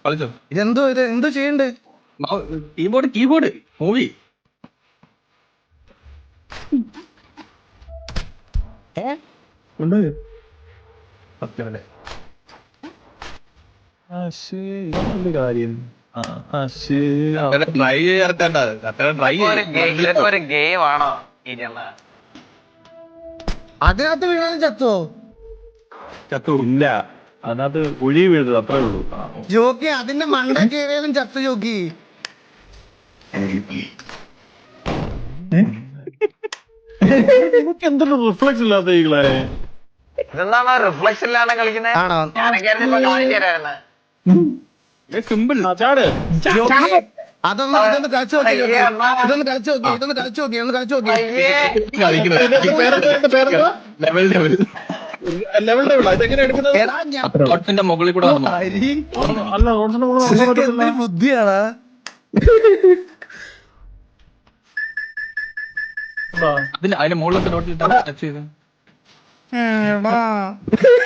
കളിച്ചോ? ഇതെന്തോ എന്തോ ചെയ്യണ്ട്? Keyboard movie. സത്യമല്ലേ കാര്യം? ട്രൈ ചെയ്യാറുണ്ട്. ഒരു ഗെയിം ആണോ? അതിനകത്ത് വീണാലും ചത്തോ? ഇല്ല, അതിനകത്ത് കുഴി വീഴുന്നത് അത്രേ ഉള്ളൂ. ജോക്കി അതിന്റെ മണ്ട കയറിയാലും ചത്തു ജോക്കി. എന്തൊരു റിഫ്ലക്സ് ഇല്ലാത്ത ഈകളെ. ഇതെന്താണോ റിഫ്ലക്ഷനിലാണ് കളിക്കുന്നത്? ആണോ? ഞാനൊക്കെ കാണിച്ചു തരായിരുന്നു. സിമ്പിൾ ചാട്. ഇതൊന്ന് കളിച്ചു നോക്കി. ഇതൊന്ന് കളിച്ചു നോക്കി. ഇതെങ്ങനെ എടുക്കുന്നത്? മുകളിൽ കൂടെ ബുദ്ധിയാണ്. അതിന് മുകളിലത്തെ ടച്ച് ചെയ്ത്